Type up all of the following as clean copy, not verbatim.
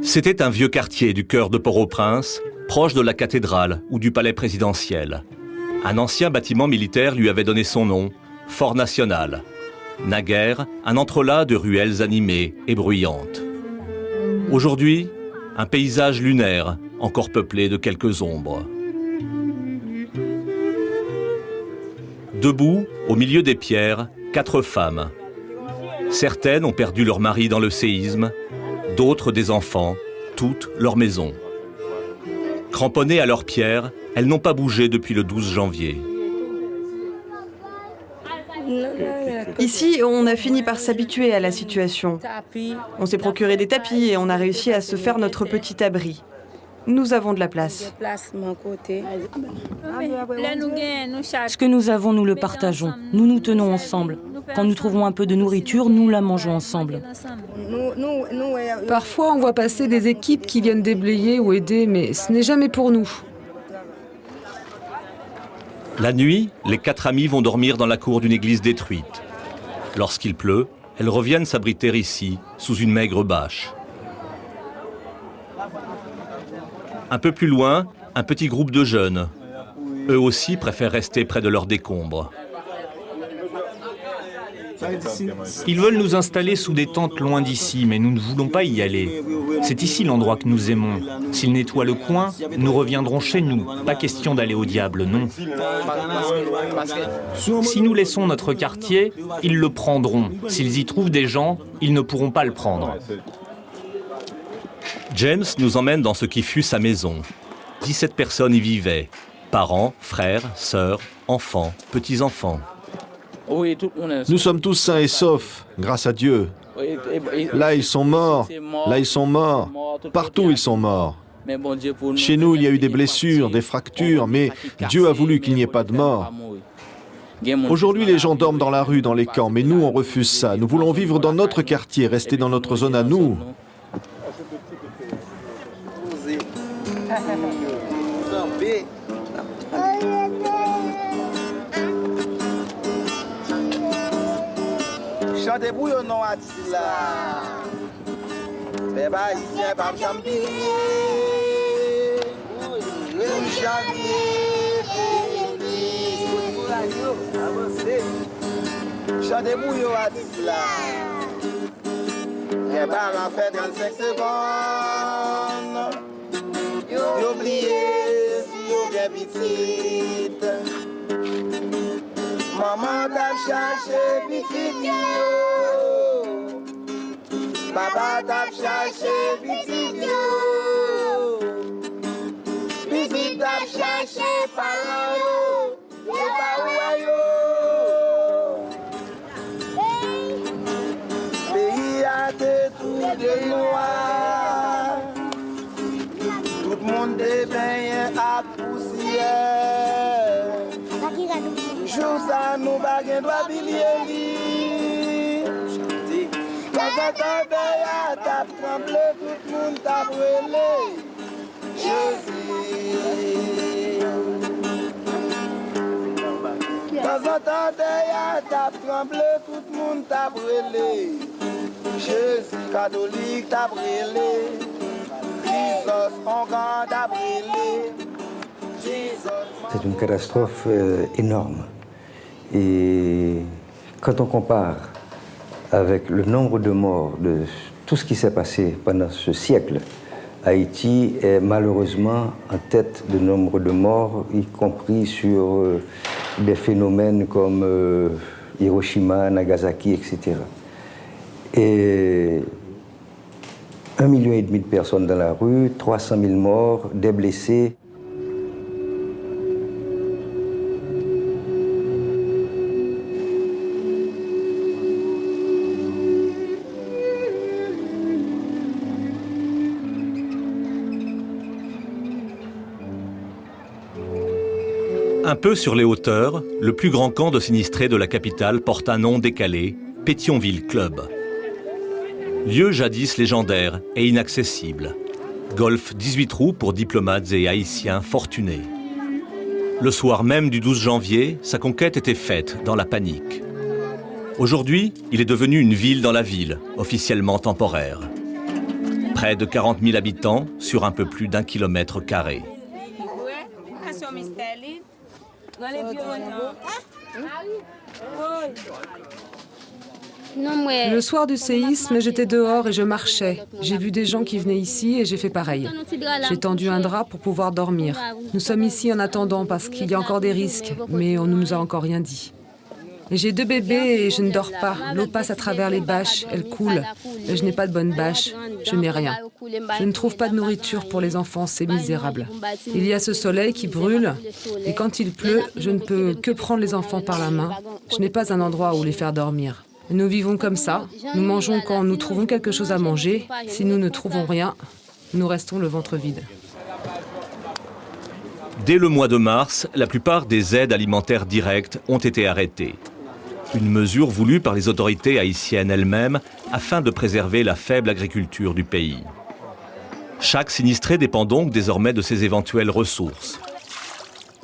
C'était un vieux quartier du cœur de Port-au-Prince, proche de la cathédrale ou du palais présidentiel. Un ancien bâtiment militaire lui avait donné son nom, Fort National. Naguère, un entrelac de ruelles animées et bruyantes. Aujourd'hui, un paysage lunaire, encore peuplé de quelques ombres. Debout, au milieu des pierres, 4 femmes. Certaines ont perdu leur mari dans le séisme, d'autres des enfants, toutes leur maison. Cramponnées à leurs pierres, elles n'ont pas bougé depuis le 12 janvier. Ici, on a fini par s'habituer à la situation. On s'est procuré des tapis et on a réussi à se faire notre petit abri. Nous avons de la place. Ce que nous avons, nous le partageons. Nous nous tenons ensemble. Quand nous trouvons un peu de nourriture, nous la mangeons ensemble. Parfois, on voit passer des équipes qui viennent déblayer ou aider, mais ce n'est jamais pour nous. La nuit, les 4 amies vont dormir dans la cour d'une église détruite. Lorsqu'il pleut, elles reviennent s'abriter ici, sous une maigre bâche. Un peu plus loin, un petit groupe de jeunes. Eux aussi préfèrent rester près de leurs décombres. Ils veulent nous installer sous des tentes loin d'ici, mais nous ne voulons pas y aller. C'est ici l'endroit que nous aimons. S'ils nettoient le coin, nous reviendrons chez nous. Pas question d'aller au diable, non. Si nous laissons notre quartier, ils le prendront. S'ils y trouvent des gens, ils ne pourront pas le prendre. James nous emmène dans ce qui fut sa maison. 17 personnes y vivaient. Parents, frères, sœurs, enfants, petits-enfants. Nous sommes tous sains et saufs, grâce à Dieu. Là, ils sont morts. Là, ils sont morts. Partout, ils sont morts. Chez nous, il y a eu des blessures, des fractures, mais Dieu a voulu qu'il n'y ait pas de mort. Aujourd'hui, les gens dorment dans la rue, dans les camps, mais nous, on refuse ça. Nous voulons vivre dans notre quartier, rester dans notre zone à nous. Chantez bouillon non à là. Bébé ici pas champion. Chantez bouillon à là. Bébé m'a fait 35 secondes. Yo oublié si yo bien petite. Maman t'a cherché petite yo. Papa t'a cherché petite yo. Petite t'a cherché parents yo. Yo pas où yo. Pays a été tout de noir. Tout le monde est baigné à poussière. Jour ça nous bagues doit bilier. Quand j'entendais à tape trembler, tout le monde t'a brûlé. Jésus. Quand j'entendais à tape trembler, tout le monde t'a brûlé. Jésus catholique t'a brûlé. Jesus encore t'a brûlé. C'est une catastrophe énorme. Et quand on compare avec le nombre de morts, de tout ce qui s'est passé pendant ce siècle, Haïti est malheureusement en tête de nombre de morts, y compris sur des phénomènes comme Hiroshima, Nagasaki, etc. Et 1,5 million de personnes dans la rue, 300 000 morts, des blessés. Un peu sur les hauteurs, le plus grand camp de sinistrés de la capitale porte un nom décalé, Pétionville Club. Lieu jadis légendaire et inaccessible. Golf 18 trous pour diplomates et haïtiens fortunés. Le soir même du 12 janvier, sa conquête était faite dans la panique. Aujourd'hui, il est devenu une ville dans la ville, officiellement temporaire. Près de 40 000 habitants sur un peu plus d'1 km². Le soir du séisme, j'étais dehors et je marchais. J'ai vu des gens qui venaient ici et j'ai fait pareil. J'ai tendu un drap pour pouvoir dormir. Nous sommes ici en attendant parce qu'il y a encore des risques, mais on ne nous a encore rien dit. Et j'ai 2 bébés et je ne dors pas. L'eau passe à travers les bâches, elle coule. Et je n'ai pas de bonnes bâches, je n'ai rien. Je ne trouve pas de nourriture pour les enfants, c'est misérable. Il y a ce soleil qui brûle et quand il pleut, je ne peux que prendre les enfants par la main. Je n'ai pas un endroit où les faire dormir. Nous vivons comme ça. Nous mangeons quand nous trouvons quelque chose à manger. Si nous ne trouvons rien, nous restons le ventre vide. Dès le mois de mars, la plupart des aides alimentaires directes ont été arrêtées. Une mesure voulue par les autorités haïtiennes elles-mêmes afin de préserver la faible agriculture du pays. Chaque sinistré dépend donc désormais de ses éventuelles ressources.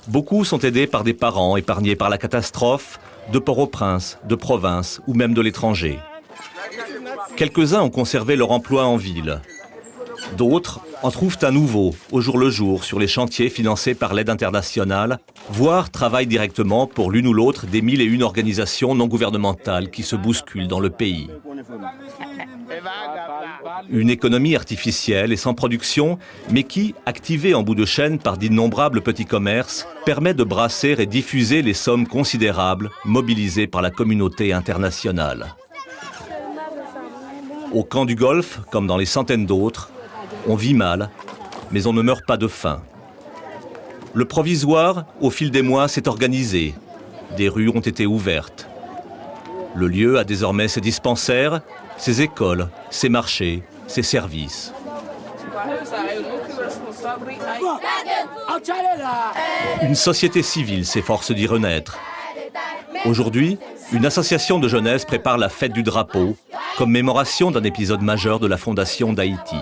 Beaucoup sont aidés par des parents épargnés par la catastrophe, de Port-au-Prince, de province ou même de l'étranger. Quelques-uns ont conservé leur emploi en ville. D'autres en trouvent un nouveau, au jour le jour, sur les chantiers financés par l'aide internationale, voire travaillent directement pour l'une ou l'autre des 1001 organisations non gouvernementales qui se bousculent dans le pays. Une économie artificielle et sans production, mais qui, activée en bout de chaîne par d'innombrables petits commerces, permet de brasser et diffuser les sommes considérables mobilisées par la communauté internationale. Au camp du Golfe, comme dans les centaines d'autres, on vit mal, mais on ne meurt pas de faim. Le provisoire, au fil des mois, s'est organisé. Des rues ont été ouvertes. Le lieu a désormais ses dispensaires, ses écoles, ses marchés, ses services. Une société civile s'efforce d'y renaître. Aujourd'hui, une association de jeunesse prépare la fête du drapeau, commémoration d'un épisode majeur de la fondation d'Haïti.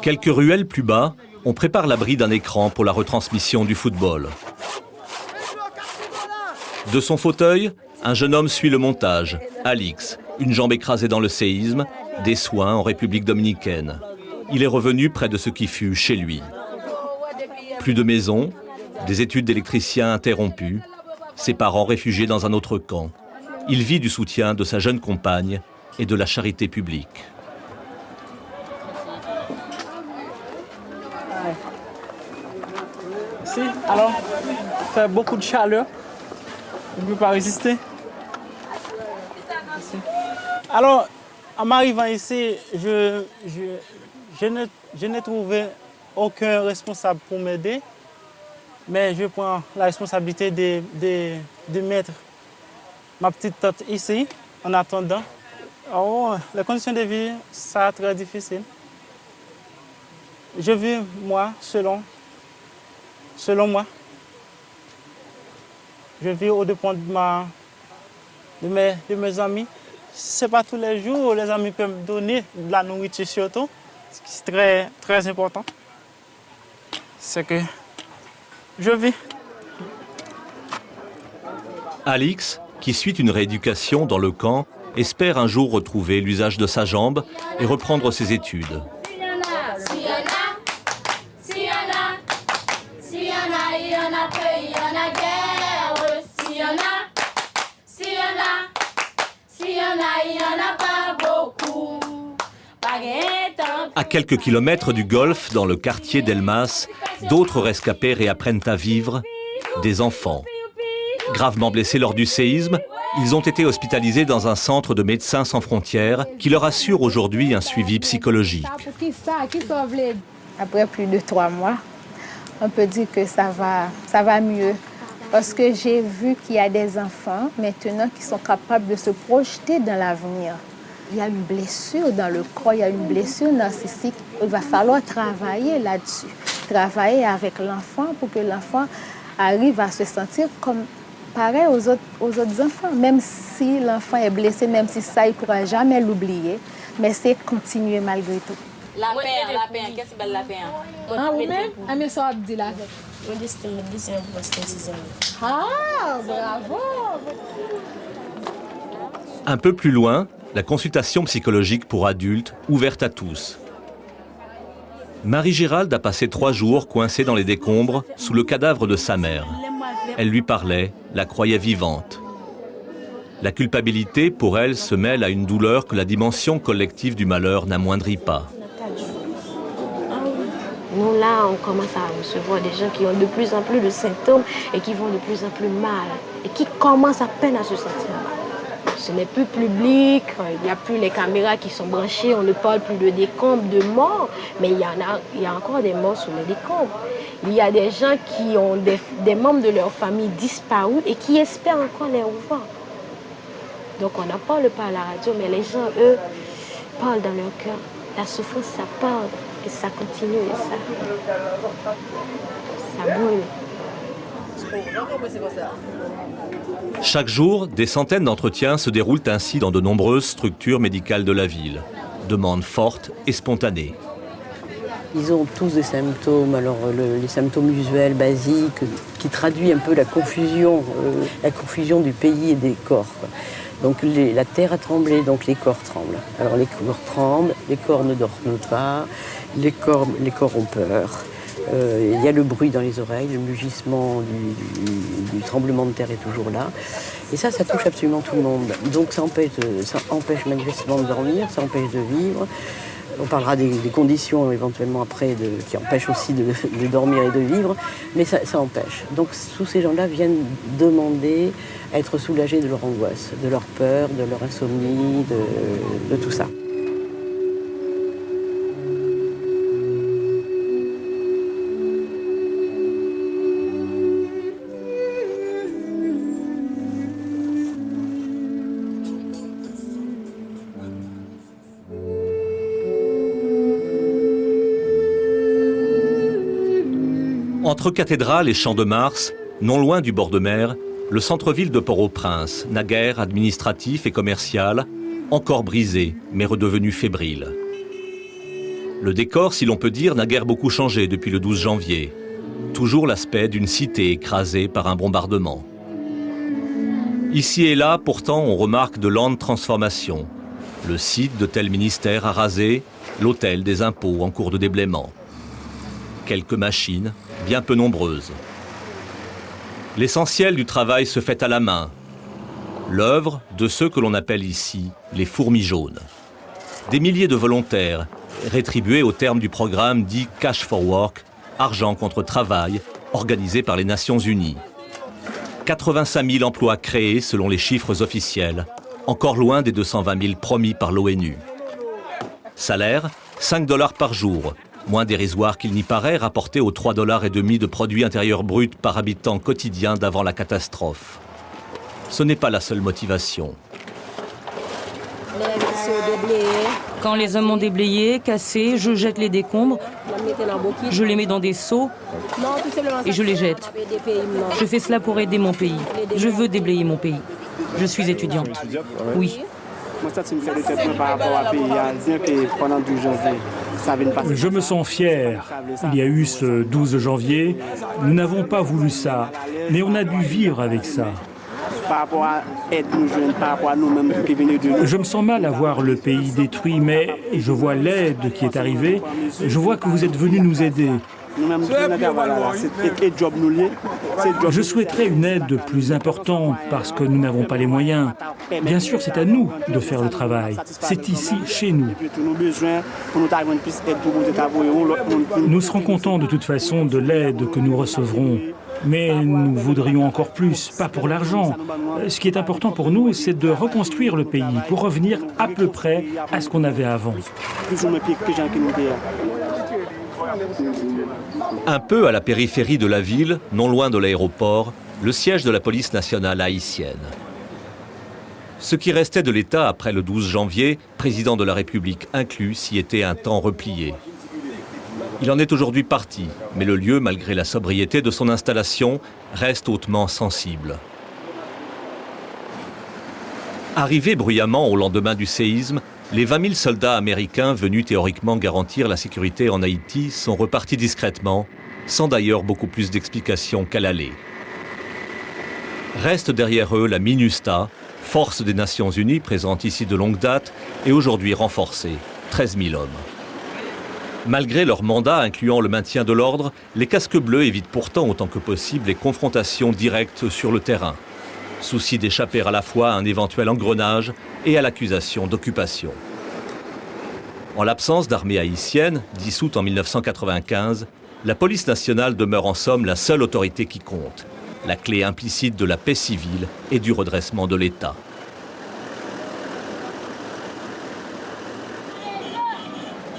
Quelques ruelles plus bas, on prépare l'abri d'un écran pour la retransmission du football. De son fauteuil, un jeune homme suit le montage. Alix, une jambe écrasée dans le séisme, des soins en République dominicaine. Il est revenu près de ce qui fut chez lui. Plus de maison, des études d'électricien interrompues, ses parents réfugiés dans un autre camp. Il vit du soutien de sa jeune compagne et de la charité publique. Alors, il fait beaucoup de chaleur. Je ne peux pas résister. Alors, en m'arrivant ici, je n'ai trouvé aucun responsable pour m'aider, mais je prends la responsabilité de mettre ma petite tante ici, en attendant. Oh, les conditions de vie, ça très difficile. Je vis, moi, selon moi. Je vis au dépend de mes amis. Ce n'est pas tous les jours où les amis peuvent me donner de la nourriture surtout. C'est très, très important. C'est que je vis. Alix, qui suit une rééducation dans le camp, espère un jour retrouver l'usage de sa jambe et reprendre ses études. À quelques kilomètres du Golfe, dans le quartier d'Elmas, d'autres rescapés réapprennent à vivre, des enfants. Gravement blessés lors du séisme, ils ont été hospitalisés dans un centre de Médecins sans frontières qui leur assure aujourd'hui un suivi psychologique. Après plus de 3 mois, on peut dire que ça va mieux. Parce que j'ai vu qu'il y a des enfants maintenant qui sont capables de se projeter dans l'avenir. Il y a une blessure dans le corps, il y a une blessure narcissique. Il va falloir travailler là-dessus. Travailler avec l'enfant pour que l'enfant arrive à se sentir comme pareil aux autres enfants. Même si l'enfant est blessé, même si ça, il ne pourra jamais l'oublier. Mais c'est continuer malgré tout. Qu'est-ce que c'est la paix? Ah, vous-même? Ah, mais ça dit là. Ah, bravo! Un peu plus loin, la consultation psychologique pour adultes, ouverte à tous. Marie-Gérald a passé 3 jours coincée dans les décombres, sous le cadavre de sa mère. Elle lui parlait, la croyait vivante. La culpabilité, pour elle, se mêle à une douleur que la dimension collective du malheur n'amoindrit pas. Nous, là, on commence à recevoir des gens qui ont de plus en plus de symptômes et qui vont de plus en plus mal et qui commencent à peine à se sentir mal. Ce n'est plus public, il n'y a plus les caméras qui sont branchées, on ne parle plus de décombres, de morts, mais il y a encore des morts sur les décombres. Il y a des gens qui ont des membres de leur famille disparus et qui espèrent encore les revoir. Donc on n'en parle pas à la radio, mais les gens, eux, parlent dans leur cœur. La souffrance, ça parle et ça continue et ça brûle. Chaque jour, des centaines d'entretiens se déroulent ainsi dans de nombreuses structures médicales de la ville. Demande forte et spontanée. Ils ont tous des symptômes, alors les symptômes usuels, basiques, qui traduisent un peu la confusion du pays et des corps, quoi. Donc la terre a tremblé, donc les corps tremblent. Alors les corps tremblent, les corps ne dorment pas, les corps ont peur. Il y a le bruit dans les oreilles, le mugissement du tremblement de terre est toujours là. Et ça touche absolument tout le monde. Donc ça empêche manifestement de dormir, ça empêche de vivre. On parlera des conditions éventuellement après qui empêchent aussi de dormir et de vivre, mais ça empêche. Donc tous ces gens-là viennent demander à être soulagés de leur angoisse, de leur peur, de leur insomnie, de tout ça. Entre cathédrale et Champ de Mars, non loin du bord de mer, le centre-ville de Port-au-Prince, naguère administratif et commercial, encore brisé, mais redevenu fébrile. Le décor, si l'on peut dire, n'a guère beaucoup changé depuis le 12 janvier. Toujours l'aspect d'une cité écrasée par un bombardement. Ici et là, pourtant, on remarque de lentes transformations. Le site de tel ministère a rasé, l'hôtel des impôts en cours de déblaiement. Quelques machines, bien peu nombreuses. L'essentiel du travail se fait à la main. L'œuvre de ceux que l'on appelle ici les fourmis jaunes. Des milliers de volontaires, rétribués au terme du programme dit Cash for Work, argent contre travail, organisé par les Nations Unies. 85 000 emplois créés selon les chiffres officiels, encore loin des 220 000 promis par l'ONU. Salaire, 5 $ par jour, moins dérisoire qu'il n'y paraît, rapporté aux 3,5 $ de produit intérieur brut par habitant quotidien d'avant la catastrophe. Ce n'est pas la seule motivation. Quand les hommes ont déblayé, cassé, je jette les décombres, je les mets dans des seaux et je les jette. Je fais cela pour aider mon pays. Je veux déblayer mon pays. Je suis étudiante. Oui. Je me sens fier. Il y a eu ce 12 janvier. Nous n'avons pas voulu ça, mais on a dû vivre avec ça. Je me sens mal à voir le pays détruit, mais je vois l'aide qui est arrivée. Je vois que vous êtes venus nous aider. Je souhaiterais une aide plus importante parce que nous n'avons pas les moyens. Bien sûr, c'est à nous de faire le travail. C'est ici, chez nous. Nous serons contents de toute façon de l'aide que nous recevrons. Mais nous voudrions encore plus, pas pour l'argent. Ce qui est important pour nous, c'est de reconstruire le pays pour revenir à peu près à ce qu'on avait avant. Un peu à la périphérie de la ville, non loin de l'aéroport, le siège de la police nationale haïtienne. Ce qui restait de l'État après le 12 janvier, président de la République inclus, s'y était un temps replié. Il en est aujourd'hui parti, mais le lieu, malgré la sobriété de son installation, reste hautement sensible. Arrivé bruyamment au lendemain du séisme, les 20 000 soldats américains venus théoriquement garantir la sécurité en Haïti sont repartis discrètement, sans d'ailleurs beaucoup plus d'explications qu'à l'aller. Reste derrière eux la MINUSTAH, force des Nations Unies présente ici de longue date et aujourd'hui renforcée, 13 000 hommes. Malgré leur mandat incluant le maintien de l'ordre, les casques bleus évitent pourtant autant que possible les confrontations directes sur le terrain. Souci d'échapper à la fois à un éventuel engrenage et à l'accusation d'occupation. En l'absence d'armée haïtienne, dissoute en 1995, la police nationale demeure en somme la seule autorité qui compte, la clé implicite de la paix civile et du redressement de l'État.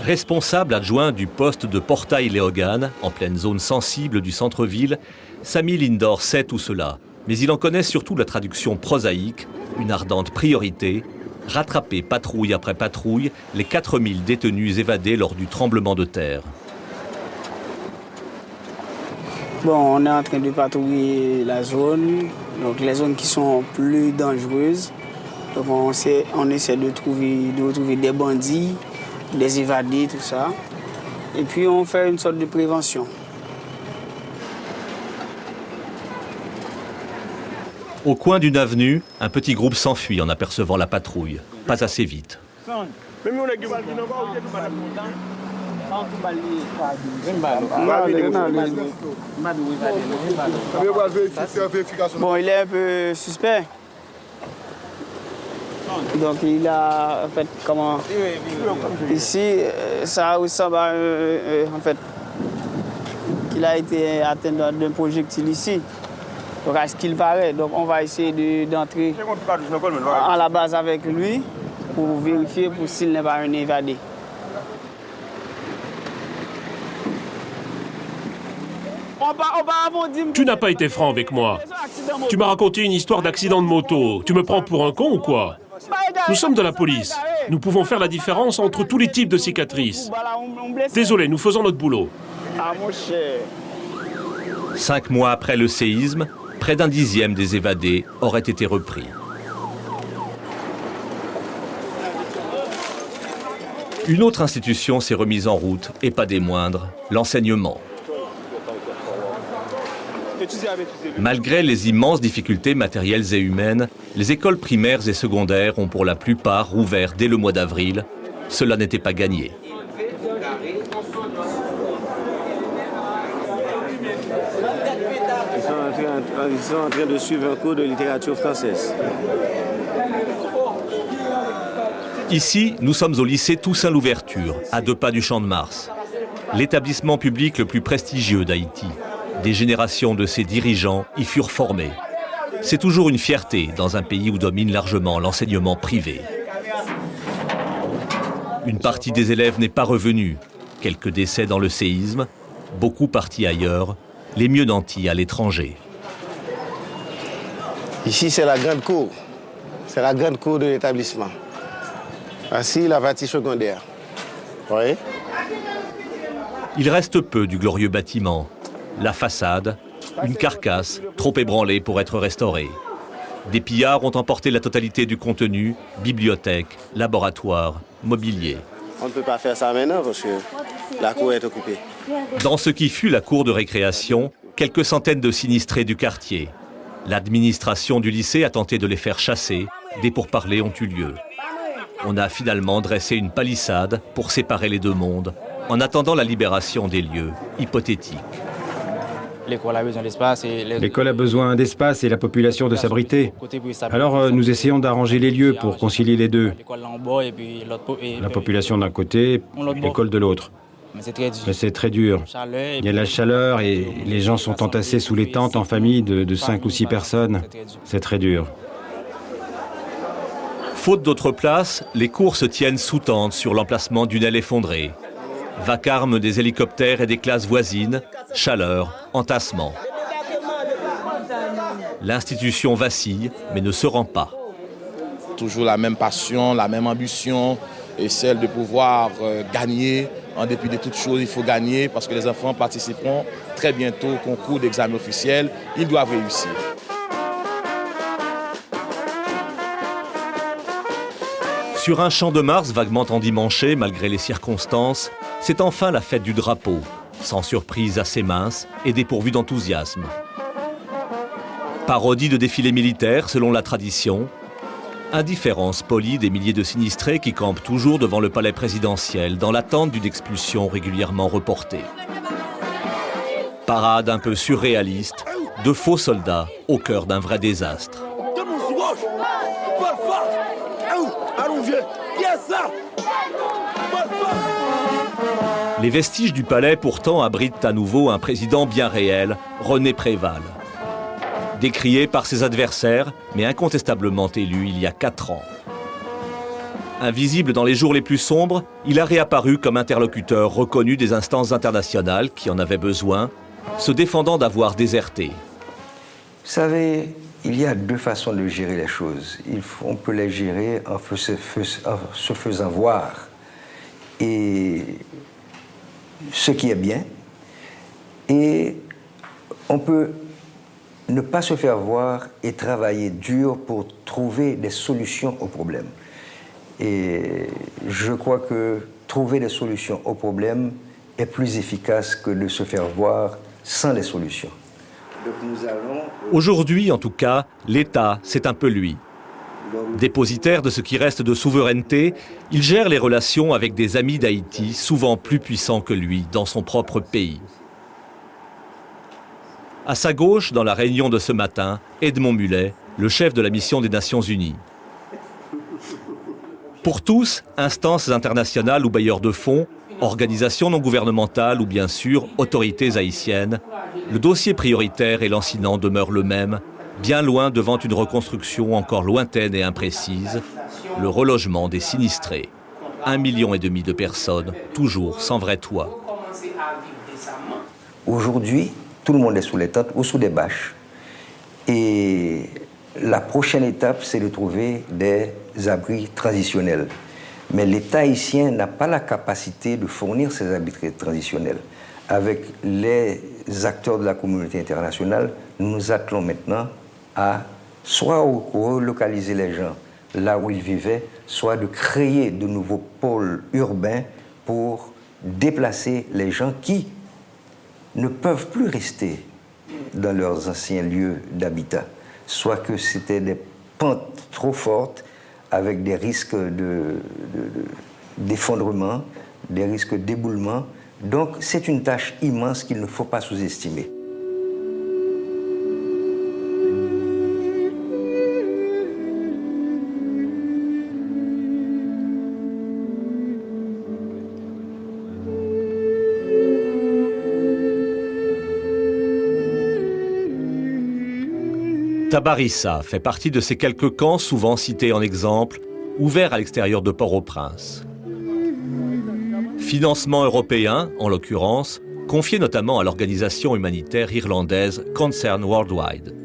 Responsable adjoint du poste de Portail-Léogane, en pleine zone sensible du centre-ville, Samy Lindor sait tout cela. Mais il en connaît surtout la traduction prosaïque, une ardente priorité, rattraper patrouille après patrouille les 4000 détenus évadés lors du tremblement de terre. Bon, on est en train de patrouiller la zone, donc les zones qui sont plus dangereuses. Donc on essaie de retrouver des bandits, des évadés, tout ça. Et puis on fait une sorte de prévention. Au coin d'une avenue, un petit groupe s'enfuit en apercevant la patrouille. Pas assez vite. Bon, il est un peu suspect. Donc il a, en fait, comment... Ici, ça ressemble à, en fait, qu'il a été atteint d'un projectile ici. Donc à ce qu'il paraît, donc on va essayer d'entrer à la base avec lui pour vérifier pour s'il n'est pas un évadé. Tu n'as pas été franc avec moi. Tu m'as raconté une histoire d'accident de moto. Tu me prends pour un con ou quoi? Nous sommes de la police. Nous pouvons faire la différence entre tous les types de cicatrices. Désolé, nous faisons notre boulot. 5 mois après le séisme, près d'un dixième des évadés auraient été repris. Une autre institution s'est remise en route, et pas des moindres, l'enseignement. Malgré les immenses difficultés matérielles et humaines, les écoles primaires et secondaires ont pour la plupart rouvert dès le mois d'avril. Cela n'était pas gagné. Ils sont en train de suivre un cours de littérature française. Ici, nous sommes au lycée Toussaint-Louverture, à 2 pas du Champ de Mars. L'établissement public le plus prestigieux d'Haïti. Des générations de ses dirigeants y furent formés. C'est toujours une fierté dans un pays où domine largement l'enseignement privé. Une partie des élèves n'est pas revenue. Quelques décès dans le séisme, beaucoup partis ailleurs, les mieux nantis à l'étranger. Ici, c'est la grande cour. C'est la grande cour de l'établissement. Ainsi, la bâtisse secondaire. Vous voyez? Il reste peu du glorieux bâtiment. La façade, une carcasse trop ébranlée pour être restaurée. Des pillards ont emporté la totalité du contenu, bibliothèque, laboratoire, mobilier. On ne peut pas faire ça maintenant parce que la cour est occupée. Dans ce qui fut la cour de récréation, quelques centaines de sinistrés du quartier. L'administration du lycée a tenté de les faire chasser. Des pourparlers ont eu lieu. On a finalement dressé une palissade pour séparer les deux mondes, en attendant la libération des lieux hypothétiques. L'école a besoin d'espace et la population de s'abriter. Alors nous essayons d'arranger les lieux pour concilier les deux. La population d'un côté, l'école de l'autre. Mais c'est très dur. Il y a la chaleur et les gens sont entassés sous les tentes en famille de 5 ou 6 personnes. C'est très dur. Faute d'autres places, les cours se tiennent sous tente sur l'emplacement d'une aile effondrée. Vacarme des hélicoptères et des classes voisines, chaleur, entassement. L'institution vacille, mais ne se rend pas. Toujours la même passion, la même ambition, et celle de pouvoir gagner. En dépit de toutes choses, il faut gagner parce que les enfants participeront très bientôt au concours d'examen officiel. Ils doivent réussir. Sur un champ de Mars vaguement endimanché, malgré les circonstances, c'est enfin la fête du drapeau, sans surprise assez mince et dépourvue d'enthousiasme. Parodie de défilé militaire selon la tradition, indifférence polie des milliers de sinistrés qui campent toujours devant le palais présidentiel dans l'attente d'une expulsion régulièrement reportée. Parade un peu surréaliste, de faux soldats au cœur d'un vrai désastre. Les vestiges du palais pourtant abritent à nouveau un président bien réel, René Préval. Décrié par ses adversaires, mais incontestablement élu il y a 4 ans. Invisible dans les jours les plus sombres, il a réapparu comme interlocuteur reconnu des instances internationales qui en avaient besoin, se défendant d'avoir déserté. Vous savez, il y a 2 façons de gérer les choses. On peut les gérer en se faisant voir. Et ce qui est bien. Et on peut ne pas se faire voir et travailler dur pour trouver des solutions aux problèmes. Et je crois que trouver des solutions aux problèmes est plus efficace que de se faire voir sans les solutions. Aujourd'hui, en tout cas, l'État, c'est un peu lui. Dépositaire de ce qui reste de souveraineté, il gère les relations avec des amis d'Haïti, souvent plus puissants que lui, dans son propre pays. À sa gauche, dans la réunion de ce matin, Edmond Mulet, le chef de la mission des Nations Unies. Pour tous, instances internationales ou bailleurs de fonds, organisations non gouvernementales ou bien sûr autorités haïtiennes, le dossier prioritaire et lancinant demeure le même, bien loin devant une reconstruction encore lointaine et imprécise, le relogement des sinistrés. 1,5 million de personnes, toujours sans vrai toit. Aujourd'hui, tout le monde est sous les tentes ou sous des bâches. Et la prochaine étape, c'est de trouver des abris transitionnels. Mais l'État haïtien n'a pas la capacité de fournir ces abris transitionnels. Avec les acteurs de la communauté internationale, nous nous attelons maintenant à soit relocaliser les gens là où ils vivaient, soit de créer de nouveaux pôles urbains pour déplacer les gens qui ne peuvent plus rester dans leurs anciens lieux d'habitat. Soit que c'était des pentes trop fortes avec des risques d'effondrement, des risques d'éboulement. Donc c'est une tâche immense qu'il ne faut pas sous-estimer. Tabarissa fait partie de ces quelques camps souvent cités en exemple, ouverts à l'extérieur de Port-au-Prince. Financement européen, en l'occurrence, confié notamment à l'organisation humanitaire irlandaise Concern Worldwide.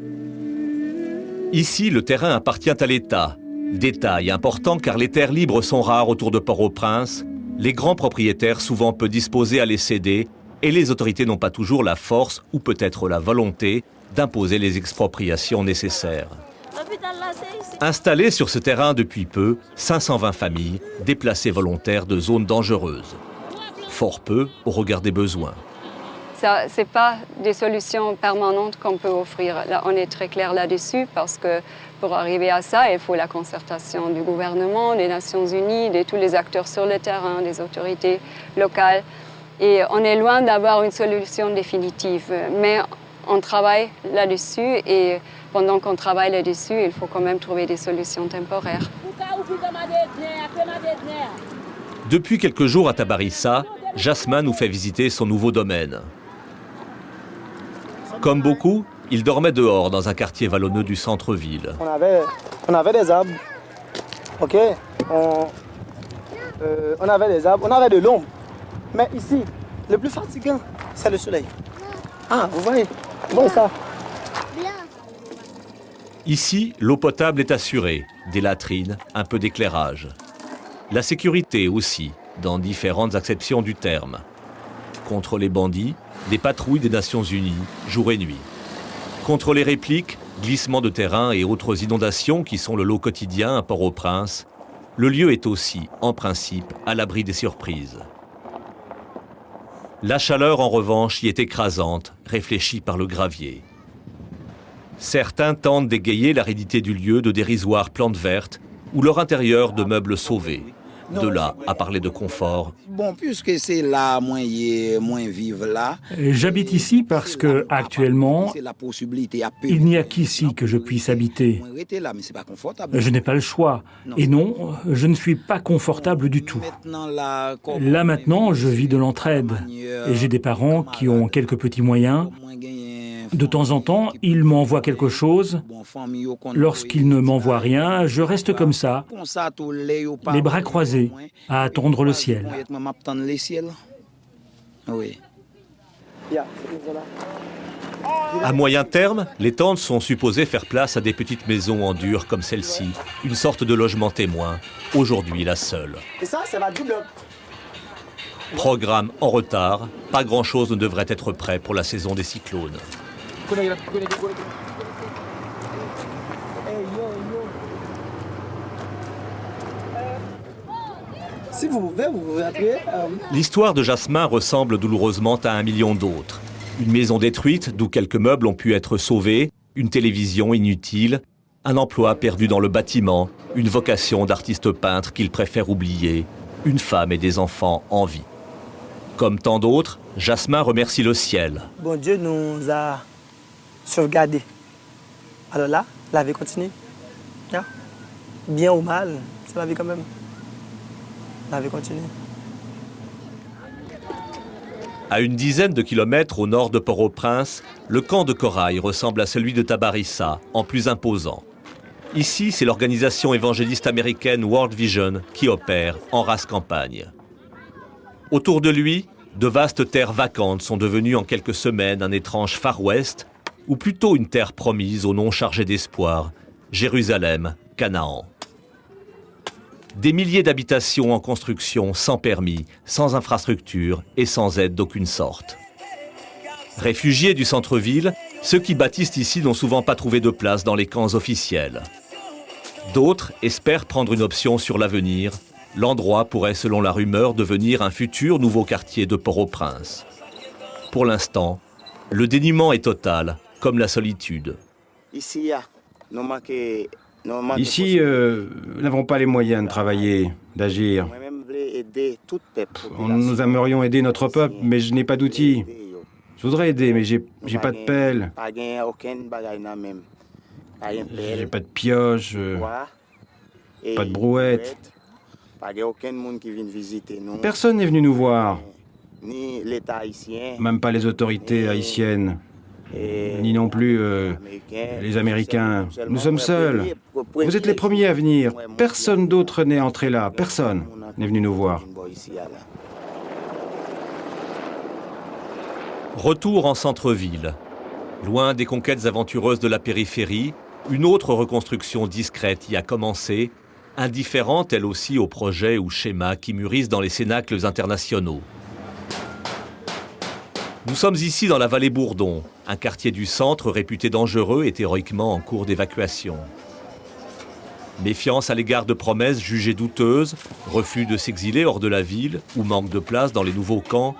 Ici, le terrain appartient à l'État. Détail important car les terres libres sont rares autour de Port-au-Prince, les grands propriétaires souvent peu disposés à les céder et les autorités n'ont pas toujours la force ou peut-être la volonté d'imposer les expropriations nécessaires. Installées sur ce terrain depuis peu, 520 familles déplacées volontaires de zones dangereuses. Fort peu au regard des besoins. Ce n'est pas des solutions permanentes qu'on peut offrir. Là, on est très clair là-dessus parce que pour arriver à ça, il faut la concertation du gouvernement, des Nations Unies, de tous les acteurs sur le terrain, des autorités locales. Et on est loin d'avoir une solution définitive. Mais on travaille là-dessus et pendant qu'on travaille là-dessus, il faut quand même trouver des solutions temporaires. Depuis quelques jours à Tabarissa, Jasmin nous fait visiter son nouveau domaine. Comme beaucoup, il dormait dehors dans un quartier vallonneux du centre-ville. On avait des arbres, ok. On avait des arbres, on avait de l'ombre. Mais ici, le plus fatigant, c'est le soleil. Ah, vous voyez ça. Ici, l'eau potable est assurée, des latrines, un peu d'éclairage. La sécurité aussi, dans différentes acceptions du terme. Contre les bandits, des patrouilles des Nations Unies, jour et nuit. Contre les répliques, glissements de terrain et autres inondations qui sont le lot quotidien à Port-au-Prince, le lieu est aussi, en principe, à l'abri des surprises. La chaleur, en revanche, y est écrasante, réfléchie par le gravier. Certains tentent d'égayer l'aridité du lieu de dérisoires plantes vertes ou leur intérieur de meubles sauvés. De là à parler de confort. Bon, puisque c'est là, moins vivre là. J'habite ici parce que, actuellement, il n'y a qu'ici que je puisse habiter. Je n'ai pas le choix. Et non, je ne suis pas confortable du tout. Là maintenant, je vis de l'entraide. Et j'ai des parents qui ont quelques petits moyens. De temps en temps, ils m'envoient quelque chose. Lorsqu'ils ne m'envoient rien, je reste comme ça, les bras croisés, à attendre le ciel. À moyen terme, les tentes sont supposées faire place à des petites maisons en dur comme celle-ci, une sorte de logement témoin, aujourd'hui la seule. Et ça, c'est la double. Programme en retard, pas grand-chose ne devrait être prêt pour la saison des cyclones. Si vous pouvez, vous pouvez appuyer. L'histoire de Jasmin ressemble douloureusement à 1 million d'autres. Une maison détruite, d'où quelques meubles ont pu être sauvés, une télévision inutile, un emploi perdu dans le bâtiment, une vocation d'artiste peintre qu'il préfère oublier, une femme et des enfants en vie. Comme tant d'autres, Jasmin remercie le ciel. Bon Dieu nous a sauvegardés. Alors là, la vie continue. Bien ou mal, c'est la vie quand même. La vie continue. À une dizaine de kilomètres au nord de Port-au-Prince, le camp de Corail ressemble à celui de Tabarissa, en plus imposant. Ici, c'est l'organisation évangéliste américaine World Vision qui opère en race campagne. Autour de lui, de vastes terres vacantes sont devenues en quelques semaines un étrange Far West, ou plutôt une terre promise au nom chargé d'espoir, Jérusalem, Canaan. Des milliers d'habitations en construction, sans permis, sans infrastructure et sans aide d'aucune sorte. Réfugiés du centre-ville, ceux qui bâtissent ici n'ont souvent pas trouvé de place dans les camps officiels. D'autres espèrent prendre une option sur l'avenir. L'endroit pourrait, selon la rumeur, devenir un futur nouveau quartier de Port-au-Prince. Pour l'instant, le dénuement est total, comme la solitude. Ici, nous n'avons pas les moyens de travailler, d'agir. Nous aimerions aider notre peuple, mais je n'ai pas d'outils. Je voudrais aider, mais j'ai pas de pelle. J'ai pas de pioche, pas de brouette. Personne n'est venu nous voir. Même pas les autorités haïtiennes. Ni non plus les Américains. Nous sommes seuls. Vous êtes les premiers à venir. Personne d'autre n'est entré là. Personne n'est venu nous voir. Retour en centre-ville. Loin des conquêtes aventureuses de la périphérie, une autre reconstruction discrète y a commencé, indifférente elle aussi aux projets ou schémas qui mûrissent dans les cénacles internationaux. Nous sommes ici dans la vallée Bourdon, un quartier du centre réputé dangereux et théoriquement en cours d'évacuation. Méfiance à l'égard de promesses jugées douteuses, refus de s'exiler hors de la ville ou manque de place dans les nouveaux camps,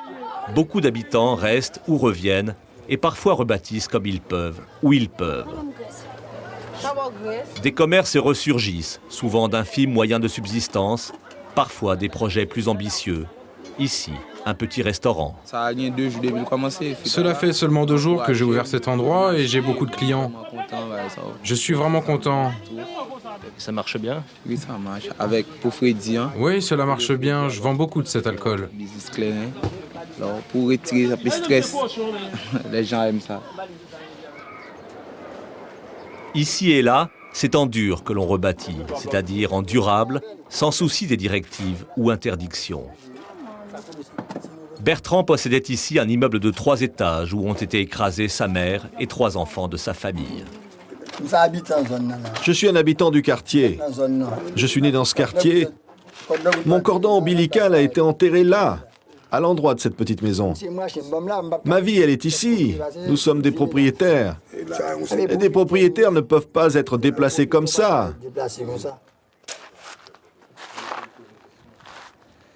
beaucoup d'habitants restent ou reviennent et parfois rebâtissent comme ils peuvent, où ils peuvent. Des commerces ressurgissent, souvent d'infimes moyens de subsistance, parfois des projets plus ambitieux. Ici, un petit restaurant. Cela fait seulement 2 jours que j'ai ouvert cet endroit et j'ai beaucoup de clients. Je suis vraiment content. Ça marche bien? Oui, ça marche. Avec pour Freddy. Oui, cela marche bien. Je vends beaucoup de cet alcool. Alors, pour retirer un peu de stress, les gens aiment ça. Ici et là, c'est en dur que l'on rebâtit, c'est-à-dire en durable, sans souci des directives ou interdictions. Bertrand possédait ici un immeuble de 3 étages où ont été écrasés sa mère et 3 enfants de sa famille. Je suis un habitant du quartier. Je suis né dans ce quartier. Mon cordon ombilical a été enterré là, à l'endroit de cette petite maison. Ma vie, elle est ici. Nous sommes des propriétaires. Et des propriétaires ne peuvent pas être déplacés comme ça.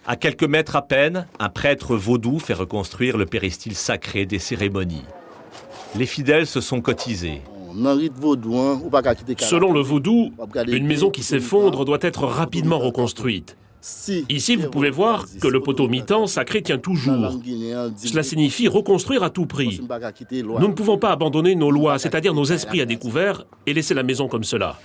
À quelques mètres à peine, un prêtre vaudou fait reconstruire le péristyle sacré des cérémonies. Les fidèles se sont cotisés. Selon le vaudou, une maison qui s'effondre doit être rapidement reconstruite. Ici, vous pouvez voir que le poteau mi-temps sacré tient toujours. Cela signifie reconstruire à tout prix. Nous ne pouvons pas abandonner nos lois, c'est-à-dire nos esprits à découvert, et laisser la maison comme cela.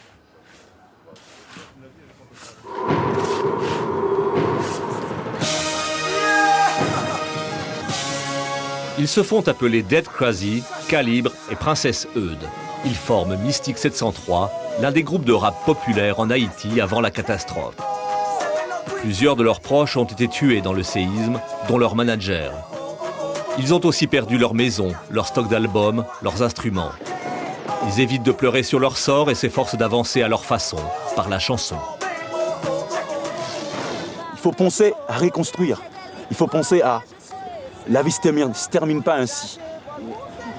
Ils se font appeler Dead Krasy, Calibre et Princesse Eude. Ils forment Mystique 703, l'un des groupes de rap populaires en Haïti avant la catastrophe. Plusieurs de leurs proches ont été tués dans le séisme, dont leur manager. Ils ont aussi perdu leur maison, leur stock d'albums, leurs instruments. Ils évitent de pleurer sur leur sort et s'efforcent d'avancer à leur façon, par la chanson. Il faut penser à reconstruire. Il faut penser à... La vie ne se termine pas ainsi.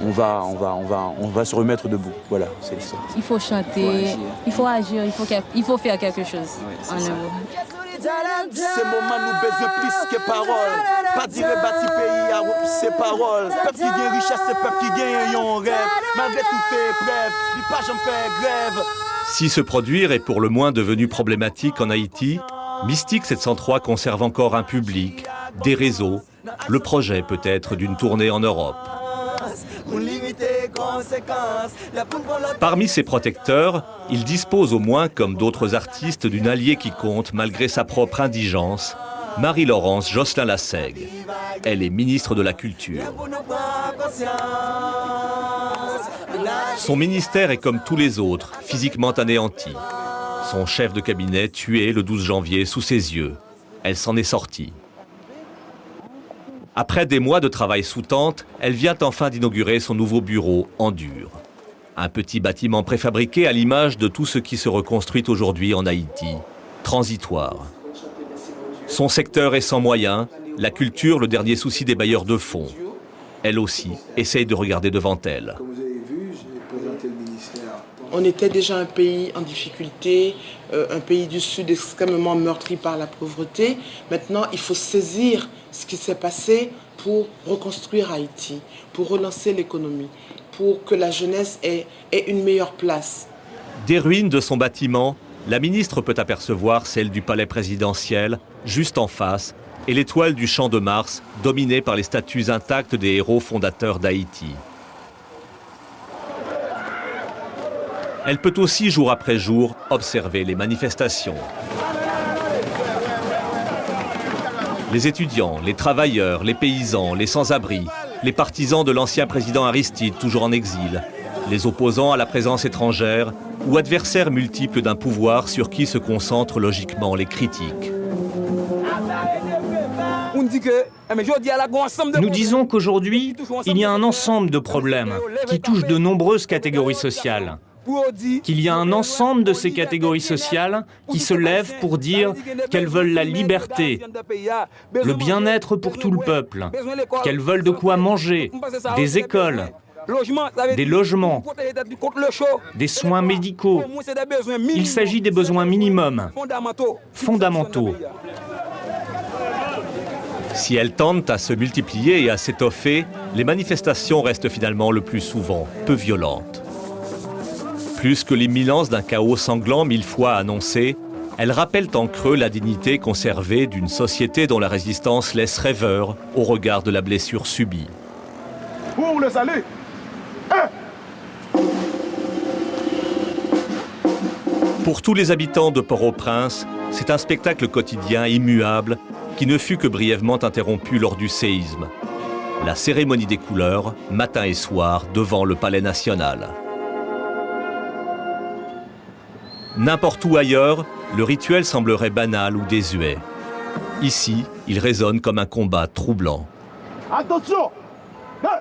On va se remettre debout. Voilà, c'est ça. Il faut chanter, il faut agir, il faut faire quelque chose. En Ces moments nous baisent plus que paroles. Pas dire bâti pays à ces paroles. Peuple qui gagne richesse, c'est peuple qui gagne un rêve. Malgré toutes les épreuves, il pas jamais fait grève. Si se produire est pour le moins devenu problématique en Haïti, Mystique 703 conserve encore un public, des réseaux, le projet peut-être d'une tournée en Europe. Parmi ses protecteurs, il dispose au moins, comme d'autres artistes, d'une alliée qui compte malgré sa propre indigence, Marie-Laurence Jocelyn-Lassègue. Elle est ministre de la Culture. Son ministère est comme tous les autres, physiquement anéanti. Son chef de cabinet tué le 12 janvier sous ses yeux. Elle s'en est sortie. Après des mois de travail sous tente, elle vient enfin d'inaugurer son nouveau bureau en dur. Un petit bâtiment préfabriqué à l'image de tout ce qui se reconstruit aujourd'hui en Haïti, transitoire. Son secteur est sans moyens, la culture le dernier souci des bailleurs de fonds. Elle aussi essaye de regarder devant elle. On était déjà un pays en difficulté, un pays du Sud extrêmement meurtri par la pauvreté. Maintenant, il faut saisir ce qui s'est passé pour reconstruire Haïti, pour relancer l'économie, pour que la jeunesse ait une meilleure place. Des ruines de son bâtiment, la ministre peut apercevoir celle du palais présidentiel, juste en face, et l'étoile du Champ de Mars, dominée par les statues intactes des héros fondateurs d'Haïti. Elle peut aussi, jour après jour, observer les manifestations. Les étudiants, les travailleurs, les paysans, les sans-abri, les partisans de l'ancien président Aristide, toujours en exil, les opposants à la présence étrangère ou adversaires multiples d'un pouvoir sur qui se concentrent logiquement les critiques. Nous disons qu'aujourd'hui, il y a un ensemble de problèmes qui touchent de nombreuses catégories sociales. Qu'il y a un ensemble de ces catégories sociales qui se lèvent pour dire qu'elles veulent la liberté, le bien-être pour tout le peuple, qu'elles veulent de quoi manger, des écoles, des logements, des soins médicaux. Il s'agit des besoins minimums, fondamentaux. Si elles tendent à se multiplier et à s'étoffer, les manifestations restent finalement le plus souvent peu violentes. Plus que l'imminence d'un chaos sanglant 1000 fois annoncé, elles rappellent en creux la dignité conservée d'une société dont la résistance laisse rêveur au regard de la blessure subie. Pour le salut, Pour tous les habitants de Port-au-Prince, c'est un spectacle quotidien immuable qui ne fut que brièvement interrompu lors du séisme. La cérémonie des couleurs, matin et soir, devant le Palais national. N'importe où ailleurs, le rituel semblerait banal ou désuet. Ici, il résonne comme un combat troublant. Attention!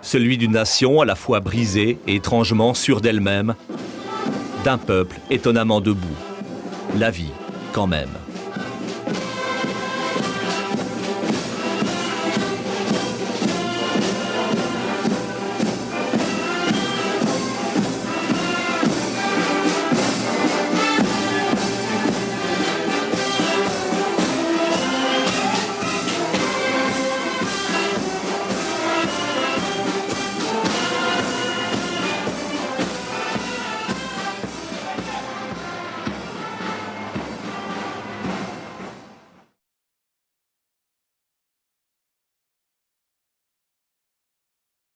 Celui d'une nation à la fois brisée et étrangement sûre d'elle-même, d'un peuple étonnamment debout. La vie, quand même.